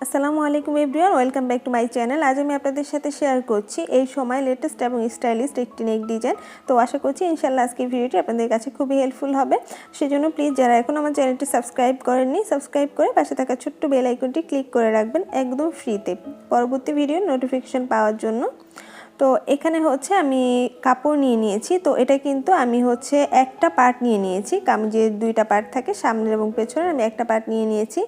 আসসালামু আলাইকুম everyone, welcome back to my channel. আজ আমি আপনাদের সাথে শেয়ার করছি এই সময় লেটেস্ট এবং স্টাইলিস্ট একটি নেক ডিজাইন। তো আশা করছি ইনশাআল্লাহ আজকের ভিডিওটি আপনাদের কাছে খুবই হেল্পফুল হবে। সেজন্য প্লিজ যারা এখন আমার চ্যানেলটি সাবস্ক্রাইব করেননি, সাবস্ক্রাইব করে পাশে থাকা ছোট্ট বেল আইকনটি ক্লিক করে রাখবেন একদম ফ্রিতে পরবর্তী ভিডিওর নোটিফিকেশন পাওয়ার জন্য। তো এখানে হচ্ছে আমি কাপড় নিয়ে নিয়েছি। তো এটা কিন্তু আমি হচ্ছে একটা পার্ট নিয়ে নিয়েছি, কামিজের দুইটা পার্ট থাকে সামনের এবং পেছনের, আমি একটা পার্ট নিয়ে নিয়েছি।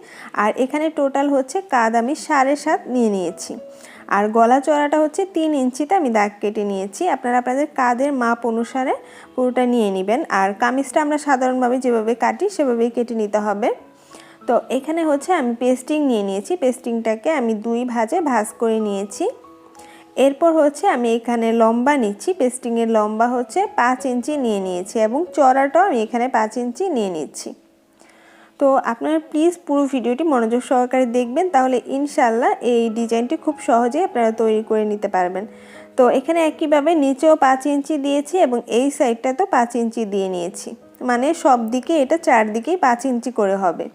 আর এখানে টোটাল হচ্ছে কাঁধ আমি 7.5 নিয়ে নিয়েছি। আর গলা চওড়াটা হচ্ছে 3 ইঞ্চিতে আমি দাগ কেটে নিয়েছি। আপনারা আপনাদের কাঁধের মাপ অনুসারে পুরোটা নিয়ে নেবেন। আর কামিজটা আমরা সাধারণভাবে যেভাবে কাটি সেভাবেই কেটে নিতে হবে। তো এখানে হচ্ছে আমি পেস্টিং নিয়ে নিয়েছি, পেস্টিংটাকে আমি 2 ভাঁজে ভাঁজ করে নিয়েছি। এরপর হচ্ছে আমি এখানে লম্বা নিচ্ছি, পেস্টিংয়ের লম্বা হচ্ছে 5 ইঞ্চি নিয়ে নিয়েছি এবং চওড়াটাও আমি এখানে 5 ইঞ্চি নিয়ে নিচ্ছি। তো আপনারা প্লিজ পুরো ভিডিওটি মনোযোগ সহকারে দেখবেন, তাহলে ইনশাআল্লাহ এই ডিজাইনটি খুব সহজেই আপনারা তৈরি করে নিতে পারবেন। তো এখানে একইভাবে নিচেও 5 ইঞ্চি দিয়েছি এবং এই সাইডটা তো 5 ইঞ্চি দিয়ে নিয়েছি, মানে সব দিকে এটা চারদিকেই 5 ইঞ্চি করে হবে।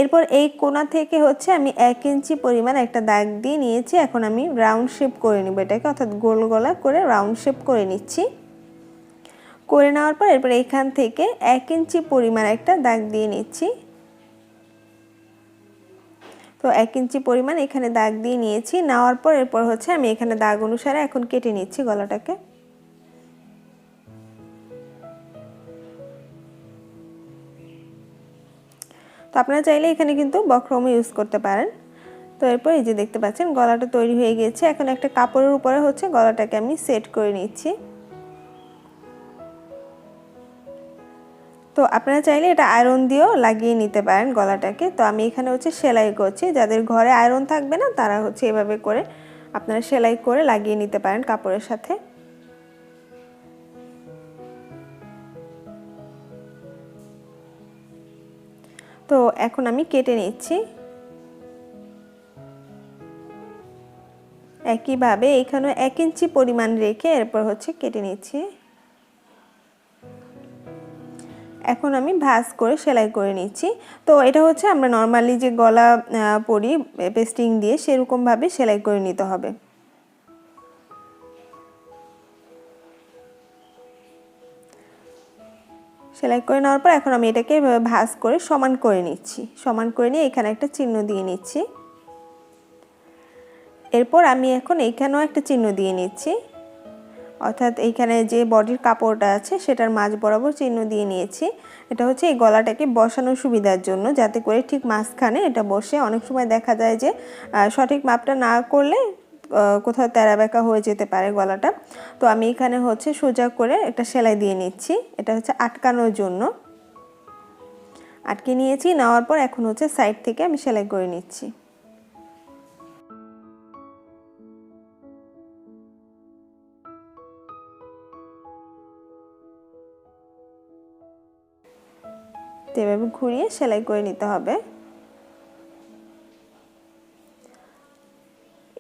এরপর এই কোণা থেকে হচ্ছে আমি 1 ইঞ্চি পরিমাণ একটা দাগ দিয়ে নিয়েছি। এখন আমি রাউন্ড শেপ করে নিব এটাকে, অর্থাৎ গোল গলা করে রাউন্ড শেপ করে নিচ্ছি। করে নেওয়ার পর এরপর এখান থেকে 1 ইঞ্চি পরিমাণ একটা দাগ দিয়ে নিচ্ছি। তো 1 ইঞ্চি পরিমাণ এখানে দাগ দিয়ে নিয়েছি। নেওয়ার পর এরপর হচ্ছে আমি এখানে দাগ অনুসারে এখন কেটে নিচ্ছি গলাটাকে। তো আপনারা চাইলে এখানে কিন্তু বক্রমও ইউজ করতে পারেন। তো এরপর এই যে দেখতে পাচ্ছেন গলাটা তৈরি হয়ে গিয়েছে। এখন একটা কাপড়ের উপরে হচ্ছে গলাটাকে আমি সেট করে নিচ্ছি। তো আপনারা চাইলে এটা আয়রন দিয়েও লাগিয়ে নিতে পারেন গলাটাকে। তো আমি এখানে হচ্ছে সেলাই করছি, যাদের ঘরে আয়রন থাকবে না তারা হচ্ছে এভাবে করে আপনারা সেলাই করে লাগিয়ে নিতে পারেন কাপড়ের সাথে। তো এখন আমি কেটে নিচ্ছি। একইভাবে এখানে 1 ইঞ্চি পরিমাণ রেখে এরপর হচ্ছে কেটে নিচ্ছি। এখন আমি ভাঁজ করে সেলাই করে নিচ্ছি। তো এটা হচ্ছে আমরা নরমালি যে গলা পরি পেস্টিং দিয়ে সেরকম ভাবে সেলাই করে নিতে হবে। সেলাই করে নেওয়ার পর এখন আমি এটাকে ভাঁজ করে সমান করে নিচ্ছি। সমান করে নিয়ে এখানে একটা চিহ্ন দিয়ে নিচ্ছি। এরপর আমি এখন এইখানেও একটা চিহ্ন দিয়ে নিচ্ছি, অর্থাৎ এইখানে যে বডির কাপড়টা আছে সেটার মাঝ বরাবর চিহ্ন দিয়ে নিয়েছি। এটা হচ্ছে এই গলাটাকে বসানোর সুবিধার জন্য, যাতে করে ঠিক মাঝখানে এটা বসে। অনেক সময় দেখা যায় যে সঠিক মাপটা না করলে কোথাও তেরা বেঁকা হয়ে যেতে পারে গলাটা। তো আমি এখানে হচ্ছে সোজা করে একটা সেলাই দিয়ে নিচ্ছি, এটা হচ্ছে আটকানোর জন্য। আটকে নিয়েছি, নেওয়ার পর এখন হচ্ছে সাইড থেকে আমি সেলাই করে নিচ্ছি। তো এভাবে ঘুরিয়ে সেলাই করে নিতে হবে।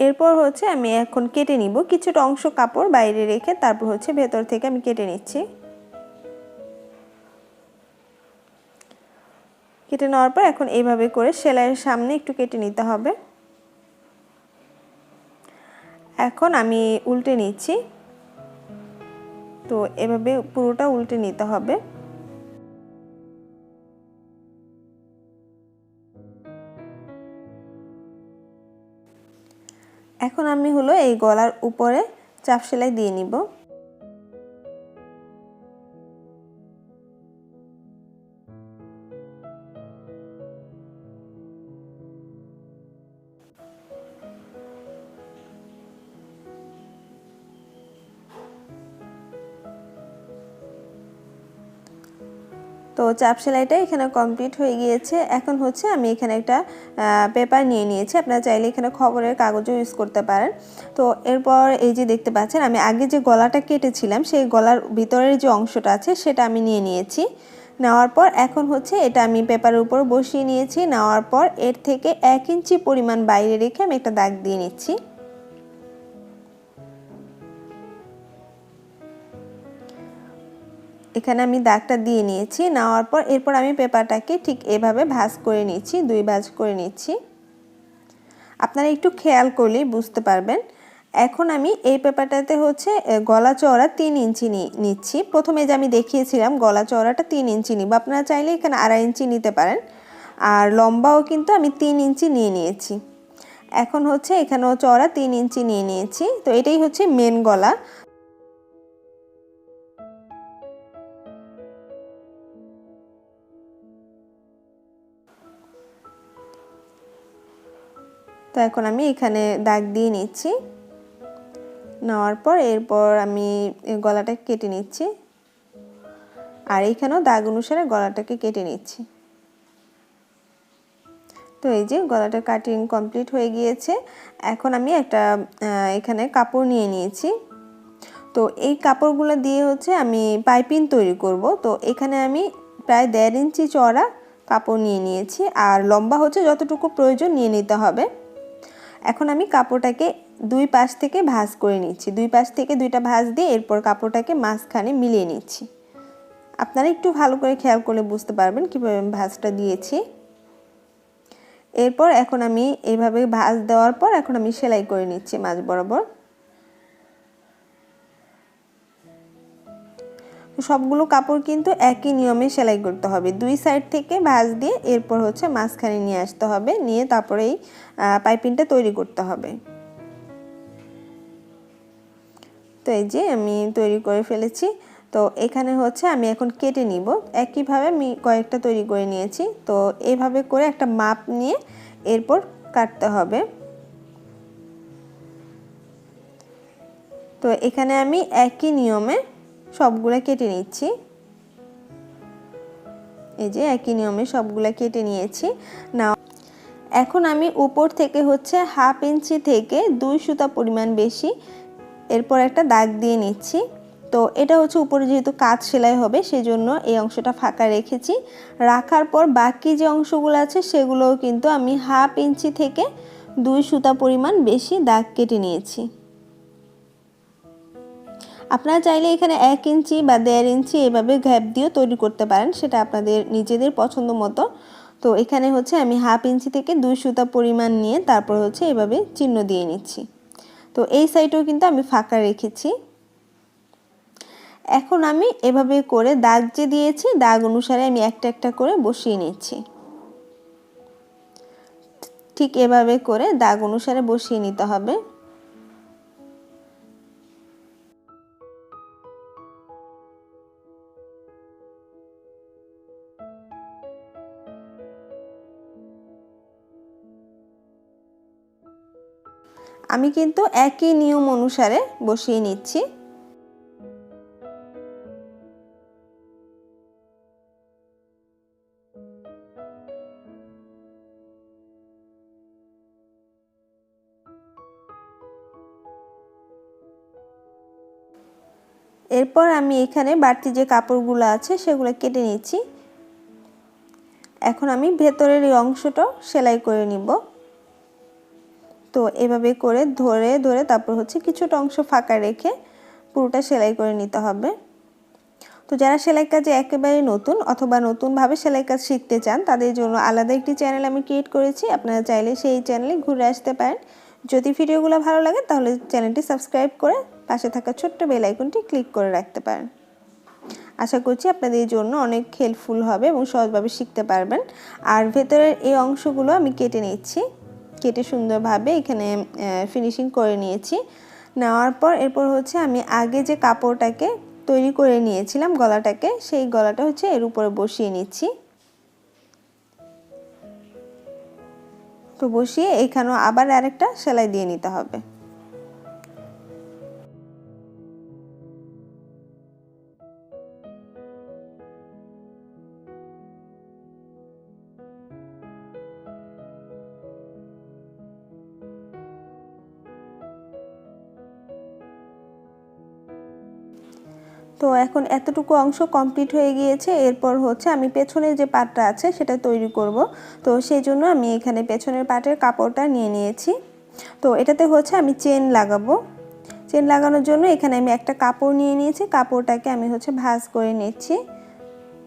এরপর হচ্ছে আমি এখন কেটে নিব, কিছুটা অংশ কাপড় বাইরে রেখে তারপর হচ্ছে ভেতর থেকে আমি কেটে নিচ্ছি। কেটে নেওয়ার পর এখন এইভাবে করে সেলাইয়ের সামনে একটু কেটে নিতে হবে। এখন আমি উল্টে নিচ্ছি। তো এভাবে পুরোটা উল্টে নিতে হবে। এখন আমি হলো এই গলার উপরে চাপ সেলাই দিয়ে নিব। তো চাপ সেলাইটা এখানে কমপ্লিট হয়ে গিয়েছে। এখন হচ্ছে আমি এখানে একটা পেপার নিয়ে নিয়েছি, আপনারা চাইলে এখানে খবরের কাগজও ইউজ করতে পারেন। তো এরপর এই যে দেখতে পাচ্ছেন আমি আগে যে গলাটা কেটেছিলাম সেই গলার ভিতরের যে অংশটা আছে সেটা আমি নিয়ে নিয়েছি। নেওয়ার পর এখন হচ্ছে এটা আমি পেপারের উপর বসিয়ে নিয়েছি। নেওয়ার পর এর থেকে 1 ইঞ্চি পরিমাণ বাইরে রেখে আমি একটা দাগ দিয়ে নিচ্ছি। এখানে আমি দাগটা দিয়ে নিয়েছি। নেওয়ার পর এরপর আমি পেপারটাকে ঠিক এভাবে ভাঁজ করে নিচ্ছি, 2 ভাঁজ করে নিচ্ছি। আপনারা একটু খেয়াল করলেই বুঝতে পারবেন। এখন আমি এই পেপারটাতে হচ্ছে গলা চওড়া 3 ইঞ্চি নিচ্ছি। প্রথমে যে আমি দেখিয়েছিলাম গলা চওড়াটা 3 ইঞ্চি নিব, আপনারা চাইলে এখানে 2.5 ইঞ্চি নিতে পারেন। আর লম্বাও কিন্তু আমি 3 ইঞ্চি নিয়ে নিয়েছি। এখন হচ্ছে এখানেও চওড়া 3 ইঞ্চি নিয়ে নিয়েছি। তো এটাই হচ্ছে মেন গলা। তো এখন আমি এখানে দাগ দিয়ে নিচ্ছি। নেওয়ার পর এরপর আমি গলাটা কেটে নিচ্ছি, আর এইখানেও দাগ অনুসারে গলাটাকে কেটে নিচ্ছি। তো এই যে গলাটা কাটিং কমপ্লিট হয়ে গিয়েছে। এখন আমি একটা এখানে কাপড় নিয়ে নিয়েছি। তো এই কাপড়গুলো দিয়ে হচ্ছে আমি পাইপিং তৈরি করব। তো এখানে আমি প্রায় 1.5 ইঞ্চি চওড়া কাপড় নিয়ে নিয়েছি, আর লম্বা হচ্ছে যতটুকু প্রয়োজন নিয়ে নিতে হবে। এখন আমি কাপড়টাকে দুই পাশ থেকে ভাঁজ করে নিচ্ছি। দুই পাশ থেকে দুইটা ভাঁজ দিয়ে এরপর কাপড়টাকে মাঝখানে মিলিয়ে নিচ্ছি। আপনারা একটু ভালো করে খেয়াল করলে বুঝতে পারবেন কীভাবে আমি ভাঁজটা দিয়েছি। এরপর এখন আমি এইভাবে ভাঁজ দেওয়ার পর এখন আমি সেলাই করে নিচ্ছি মাঝ বরাবর। সবগুলো কাপড় কিন্তু একই নিয়মে সেলাই করতে হবে। দুই সাইড থেকে ভাঁজ দিয়ে এরপর হচ্ছে মাঝখানে নিয়ে আসতে হবে, নিয়ে তারপরে এই পাইপিংটা তৈরি করতে হবে। তো এই যে আমি তৈরি করে ফেলেছি। তো এখানে হচ্ছে আমি এখন কেটে নিব। একইভাবে আমি কয়েকটা তৈরি করে নিয়েছি। তো এইভাবে করে একটা মাপ নিয়ে এরপর কাটতে হবে। তো এখানে আমি একই নিয়মে সবগুলা কেটে নিচ্ছি। এই যে একই নিয়মে সবগুলা কেটে নিয়েছি। না এখন আমি উপর থেকে হচ্ছে 1/2 ইঞ্চি থেকে 2 সুতা পরিমাণ বেশি এরপর একটা দাগ দিয়ে নিচ্ছি। তো এটা হচ্ছে উপরে যেহেতু কাজ সেলাই হবে সেজন্য এই অংশটা ফাঁকা রেখেছি। রাখার পর বাকি যে অংশগুলো আছে সেগুলোও কিন্তু আমি 1/2 ইঞ্চি থেকে 2 সুতা পরিমাণ বেশি দাগ কেটে নিয়েছি। আপনারা চাইলে এখানে 1 ইঞ্চি বা 1.5 ইঞ্চি এভাবে গ্যাপ দিয়েও তৈরি করতে পারেন, সেটা আপনাদের নিজেদের পছন্দ মতো। তো এখানে হচ্ছে আমি 1/2 ইঞ্চি থেকে 2 সুতা পরিমাণ নিয়ে তারপর হচ্ছে এভাবে চিহ্ন দিয়ে নিচ্ছি। তো এই সাইডেও কিন্তু আমি ফাঁকা রেখেছি। এখন আমি এভাবে করে দাগ যে দিয়েছি দাগ অনুসারে আমি একটা একটা করে বসিয়ে নিচ্ছি। ঠিক এভাবে করে দাগ অনুসারে বসিয়ে নিতে হবে। আমি কিন্তু একই নিয়ম অনুসারে বসিয়ে নিচ্ছি। এরপর আমি এখানে বাড়তি যে কাপড়গুলো আছে সেগুলো কেটে নিচ্ছি। এখন আমি ভেতরের এই অংশটাও সেলাই করে নিব। তো এভাবে করে ধরে ধরে তারপর হচ্ছে কিছুটা অংশ ফাঁকা রেখে পুরোটা সেলাই করে নিতে হবে। তো যারা সেলাই কাজে একেবারে নতুন অথবা নতুনভাবে সেলাই কাজ শিখতে চান তাদের জন্য আলাদা একটি চ্যানেল আমি ক্রিয়েট করেছি, আপনারা চাইলে সেই চ্যানেলে ঘুরে আসতে পারেন। যদি ভিডিওগুলো ভালো লাগে তাহলে চ্যানেলটি সাবস্ক্রাইব করে পাশে থাকা ছোট্ট বেল আইকনটি ক্লিক করে রাখতে পারেন। আশা করছি আপনাদের জন্য অনেক হেল্পফুল হবে এবং সহজভাবে শিখতে পারবেন। আর ভেতরের এই অংশগুলো আমি কেটে নিচ্ছি। কেটে সুন্দরভাবে এখানে ফিনিশিং করে নিয়েছি। নেওয়ার পর এরপর হচ্ছে আমি আগে যে কাপড়টাকে তৈরি করে নিয়েছিলাম গলাটাকে, সেই গলাটা হচ্ছে এর উপরে বসিয়ে নিচ্ছি। তো বসিয়ে এখানেও আবার আরেকটা সেলাই দিয়ে নিতে হবে। তো এখন এতটুকু অংশ কমপ্লিট হয়ে গিয়েছে। এরপর হচ্ছে আমি পেছনের যে পাটটা আছে সেটা তৈরি করব। তো সেই জন্য আমি এখানে পেছনের পাটের কাপড়টা নিয়ে নিয়েছি। তো এটাতে হচ্ছে আমি চেন লাগাবো। চেন লাগানোর জন্য এখানে আমি একটা কাপড় নিয়ে নিয়েছি। কাপড়টাকে আমি হচ্ছে ভাঁজ করে নিচ্ছি।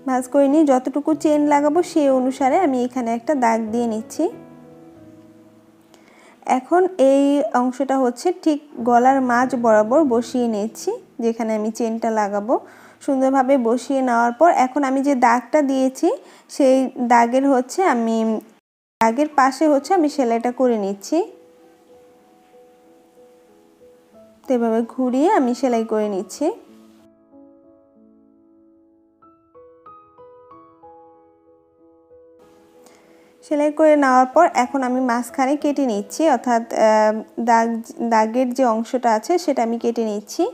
ভাঁজ করে নিয়ে যতটুকু চেন লাগাবো সেই অনুসারে আমি এখানে একটা দাগ দিয়ে নিচ্ছি। এখন এই অংশটা হচ্ছে ঠিক গলার মাঝ বরাবর বসিয়ে নিচ্ছি, যেখানে আমি চেনটা লাগাবো। সুন্দরভাবে বসিয়ে নেওয়ার পর এখন আমি যে দাগটা দিয়েছি সেই দাগের পাশে হচ্ছে আমি সেলাইটা করে নিচ্ছি। তো এভাবে ঘুরিয়ে আমি সেলাই করে নিচ্ছি। সেলাই করে নেওয়ার পর এখন আমি মাঝখানে কেটে নিচ্ছি, অর্থাৎ দাগের যে অংশটা আছে সেটা আমি কেটে নিচ্ছি।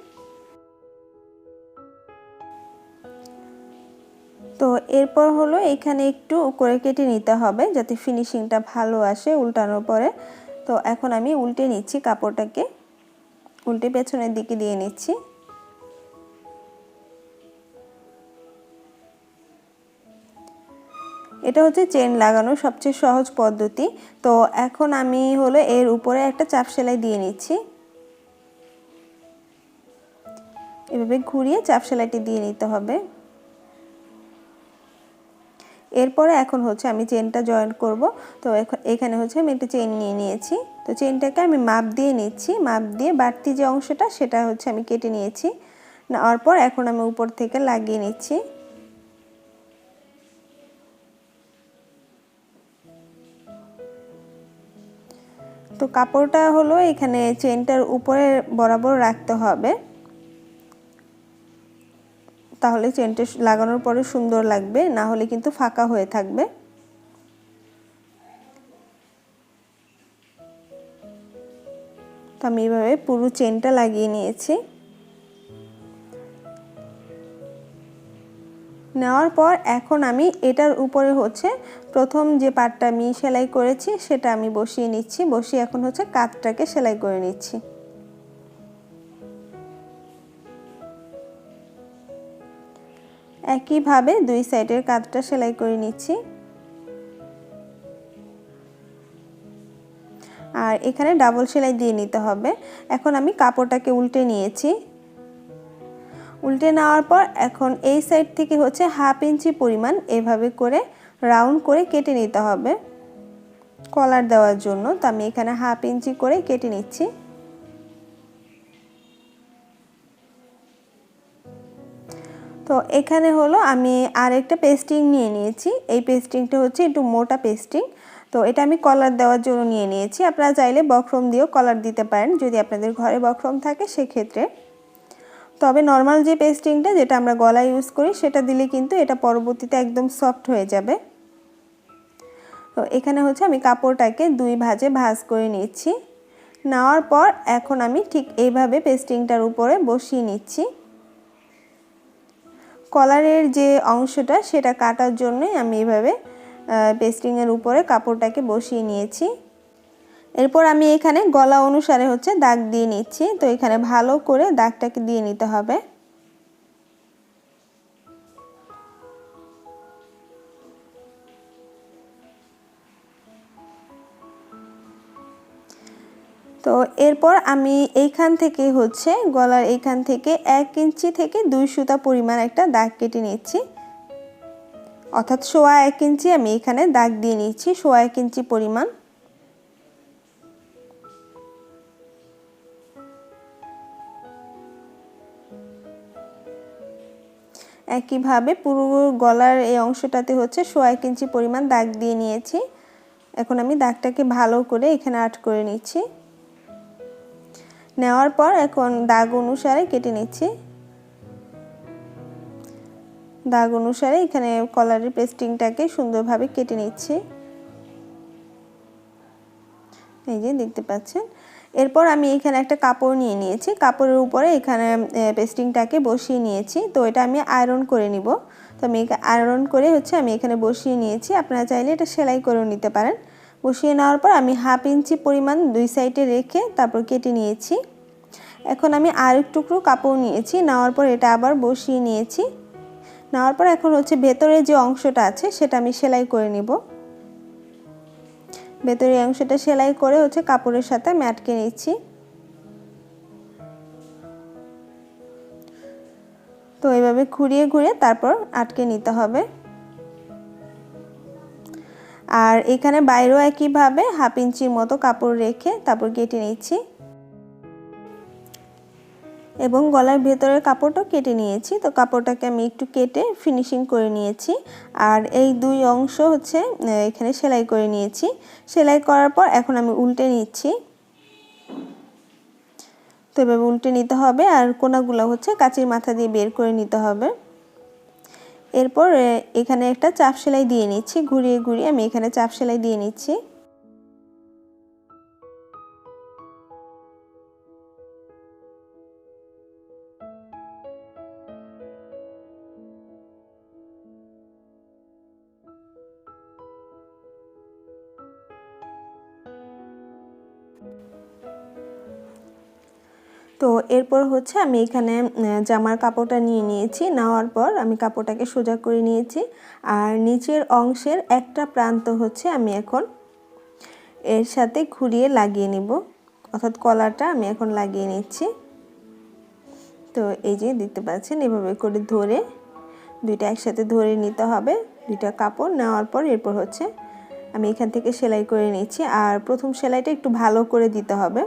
তো এরপর হলো এখানে একটু করে কেটে নিতে হবে যাতে ফিনিশিংটা ভালো আসে উল্টানোর পরে। তো এখন আমি উল্টে নিচ্ছি, কাপড়টাকে উল্টে পেছনের দিকে দিয়ে নিচ্ছি। এটা হচ্ছে চেন লাগানোর সবচেয়ে সহজ পদ্ধতি। তো এখন আমি হলো এর উপরে একটা চাপ সেলাই দিয়ে নিচ্ছি। এভাবে ঘুরিয়ে চাপ সেলাইটি দিয়ে নিতে হবে। এরপরে এখন হচ্ছে আমি চেনটা জয়েন করব। তো এখানে হচ্ছে আমি একটা চেন নিয়ে নিয়েছি। তো চেনটাকে আমি মাপ দিয়ে নিচ্ছি, মাপ দিয়ে বাড়তি যে অংশটা সেটা হচ্ছে আমি কেটে নিয়েছি। নেওয়ার পর এখন আমি উপর থেকে লাগিয়ে নিচ্ছি। তো কাপড়টা হলো এখানে চেনটার উপরে বরাবর রাখতে হবে, তাহলে চেনটা লাগানোর পরে সুন্দর লাগবে, না হলে কিন্তু ফাঁকা হয়ে থাকবে। তো আমি এইভাবে পুরো চেনটা লাগিয়ে নিয়েছি। নেওয়ার পর এখন আমি এটার উপরে হচ্ছে প্রথম যে পাটটা আমি সেলাই করেছি সেটা আমি বসিয়ে নিচ্ছি। বসিয়ে এখন হচ্ছে কাঁধটাকে সেলাই করে নিচ্ছি। একইভাবে দুই সাইডের কাঁধটা সেলাই করে নিচ্ছি। আর এখানে ডাবল সেলাই দিয়ে নিতে হবে। এখন আমি কাপড়টাকে উল্টে নিয়েছি। উল্টে নেওয়ার পর এখন এই সাইড থেকে হচ্ছে 1/2 ইঞ্চি পরিমাণ এভাবে করে রাউন্ড করে কেটে নিতে হবে কলার দেওয়ার জন্য। তো আমি এখানে 1/2 ইঞ্চি করে কেটে নিচ্ছি। তো এখানে হলো আমি আরেকটা পেস্টিং নিয়ে নিয়েছি। এই পেস্টিংটা হচ্ছে একটু মোটা পেস্টিং। তো এটা আমি কলার দেওয়ার জন্য নিয়ে নিয়েছি। আপনারা চাইলে বক্রম দিয়েও কলার দিতে পারেন যদি আপনাদের ঘরে বক্রম থাকে সেক্ষেত্রে। তবে নর্মাল যে পেস্টিংটা যেটা আমরা গলায় ইউজ করি সেটা দিলে কিন্তু এটা পরবর্তীতে একদম সফট হয়ে যাবে। তো এখানে হচ্ছে আমি কাপড়টাকে দুই ভাঁজে ভাঁজ করে নিচ্ছি। নেওয়ার পর এখন আমি ঠিক এইভাবে পেস্টিংটার উপরে বসিয়ে নিচ্ছি। কলারের যে অংশটা সেটা কাটার জন্যই আমি এইভাবে পেস্টিংয়ের উপরে কাপড়টাকে বসিয়ে নিয়েছি। এরপর আমি এখানে গলা অনুসারে হচ্ছে দাগ দিয়ে নিচ্ছি। তো এখানে ভালো করে দাগটাকে দিয়ে নিতে হবে। তো এরপর আমি এইখান থেকে হচ্ছে গলার এইখান থেকে 1 ইঞ্চি থেকে 2 সুতা পরিমাণ একটা দাগ কেটে নিচ্ছি, অর্থাৎ 1.25 ইঞ্চি আমি এখানে দাগ দিয়ে নিচ্ছি, 1.25 ইঞ্চি পরিমাণ। একইভাবে পুরো গলার এই অংশটাতে হচ্ছে 1.25 ইঞ্চি পরিমাণ দাগ দিয়ে নিয়েছি। এখন আমি দাগটাকে ভালো করে এখানে আট করে নিচ্ছি। নেওয়ার পর এখন দাগ অনুসারে কেটে নিচ্ছি। দাগ অনুসারে এখানে কলারের পেস্টিংটাকে সুন্দরভাবে কেটে নিচ্ছি। এই যে দেখতে পাচ্ছেন। এরপর আমি এখানে একটা কাপড় নিয়ে নিয়েছি, কাপড়ের উপরে এখানে পেস্টিংটাকে বসিয়ে নিয়েছি। তো এটা আমি আয়রন করে নিব। তো আমি আয়রন করে হচ্ছে আমি এখানে বসিয়ে নিয়েছি। আপনারা চাইলে এটা সেলাই করেও নিতে পারেন। বসিয়ে নেওয়ার পর আমি 1/2 ইঞ্চি পরিমাণ দুই সাইডে রেখে তারপর কেটে নিয়েছি। এখন আমি আরেক টুকরো কাপড় নিয়েছি, নেওয়ার পর এটা আবার বসিয়ে নিয়েছি। নেওয়ার পর এখন হচ্ছে ভেতরে যে অংশটা আছে সেটা আমি সেলাই করে নিব। ভেতরের অংশটা সেলাই করে হচ্ছে কাপড়ের সাথে আমি আটকে নিচ্ছি। তো এইভাবে ঘুরিয়ে ঘুরিয়ে তারপর আটকে নিতে হবে। আর এখানে বাইরেও একইভাবে হাফ ইঞ্চির মতো কাপড় রেখে তারপর কেটে নিচ্ছি এবং গলার ভেতরের কাপড়টা কেটে নিয়েছি। তো কাপড়টাকে আমি একটু কেটে ফিনিশিং করে নিয়েছি। আর এই দুই অংশ হচ্ছে এখানে সেলাই করে নিয়েছি। সেলাই করার পর এখন আমি উল্টে নিচ্ছি। তো এভাবে উল্টে নিতে হবে আর কোনাগুলো হচ্ছে কাঁচির মাথা দিয়ে বের করে নিতে হবে। এরপর এখানে একটা চাপ সেলাই দিয়ে নিচ্ছি, ঘুরিয়ে ঘুরিয়ে আমি এখানে চাপ সেলাই দিয়ে নিচ্ছি। তো এরপর হচ্ছে আমি এখানে জামার কাপড়টা নিয়ে নিয়েছি। নেওয়ার পর আমি কাপড়টাকে সোজা করে নিয়েছি আর নিচের অংশের একটা প্রান্ত হচ্ছে আমি এখন এর সাথে ঘুরিয়ে লাগিয়ে নিব, অর্থাৎ কলারটা আমি এখন লাগিয়ে নিচ্ছি। তো এই যে দেখতে পাচ্ছেন এভাবে করে ধরে দুইটা একসাথে ধরে নিতে হবে। দুইটা কাপড় নেওয়ার পর এরপর হচ্ছে আমি এখান থেকে সেলাই করে নিচ্ছি। আর প্রথম সেলাইটা একটু ভালো করে দিতে হবে।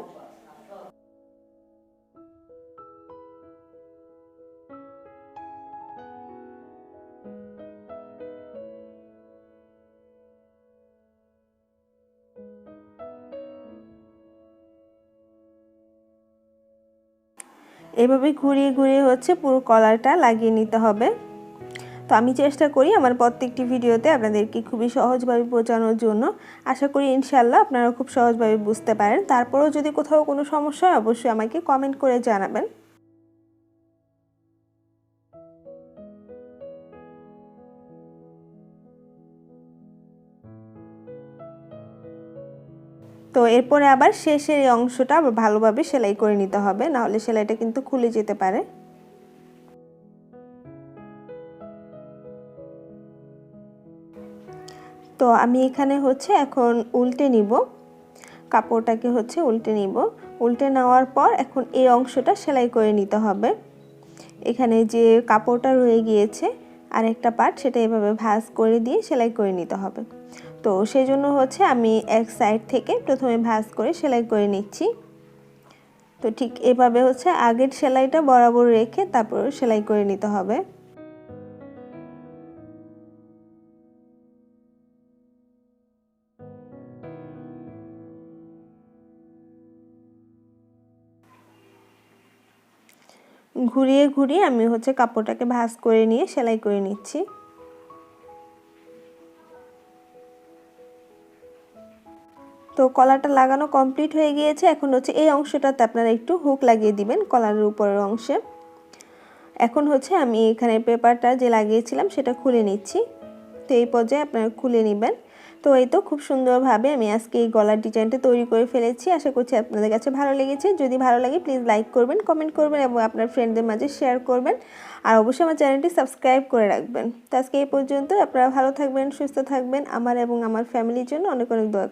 এভাবে ঘুরিয়ে ঘুরিয়ে হচ্ছে পুরো কলারটা লাগিয়ে নিতে হবে। তো আমি চেষ্টা করি আমার প্রত্যেকটি ভিডিওতে আপনাদেরকে খুবই সহজভাবে বোঝানোর জন্য। আশা করি ইনশাআল্লাহ আপনারা খুব সহজভাবে বুঝতে পারেন। তারপরেও যদি কোথাও কোনো সমস্যা হয় অবশ্যই আমাকে কমেন্ট করে জানাবেন। তো এরপরে আবার শেষের এই অংশটা ভালোভাবে সেলাই করে নিতে হবে, না হলে সেলাইটা কিন্তু খুলে যেতে পারে। তো আমি এখানে হচ্ছে এখন উল্টে নিব, কাপড়টাকে হচ্ছে উল্টে নিব। উল্টে নেওয়ার পর এখন এই অংশটা সেলাই করে নিতে হবে। এখানে যে কাপড়টা রয়ে গিয়েছে আর একটা পার্ট, সেটা এভাবে ভাঁজ করে দিয়ে সেলাই করে নিতে হবে। তো সেই জন্য হচ্ছে আমি এক সাইড থেকে প্রথমে ভাঁজ করে সেলাই করে নিচ্ছি। তো ঠিক এভাবে হচ্ছে আগের সেলাইটা বরাবর রেখে তারপর সেলাই করে নিতে হবে। ঘুরিয়ে ঘুরিয়ে আমি হচ্ছে কাপড়টাকে ভাঁজ করে নিয়ে সেলাই করে নিচ্ছি। তো কলারটা লাগানো কমপ্লিট হয়ে গিয়েছে। এখন হচ্ছে এই অংশটাতে আপনারা একটু হুক লাগিয়ে দিবেন কলারের উপরের অংশে। এখন হচ্ছে আমি এখানে পেপারটা যে লাগিয়েছিলাম সেটা খুলে নিচ্ছি। তো এই পর্যায়ে আপনারা খুলে নেবেন। তো এই তো খুব সুন্দরভাবে আমি আজকে এই গলার ডিজাইনটা তৈরি করে ফেলেছি। আশা করছি আপনাদের কাছে ভালো লেগেছে। যদি ভালো লাগে প্লিজ লাইক করবেন, কমেন্ট করবেন এবং আপনার ফ্রেন্ডদের মাঝে শেয়ার করবেন। আর অবশ্যই আমার চ্যানেলটি সাবস্ক্রাইব করে রাখবেন। তো আজকে এই পর্যন্ত। আপনারা ভালো থাকবেন, সুস্থ থাকবেন। আমার এবং আমার ফ্যামিলির জন্য অনেক অনেক দোয়া।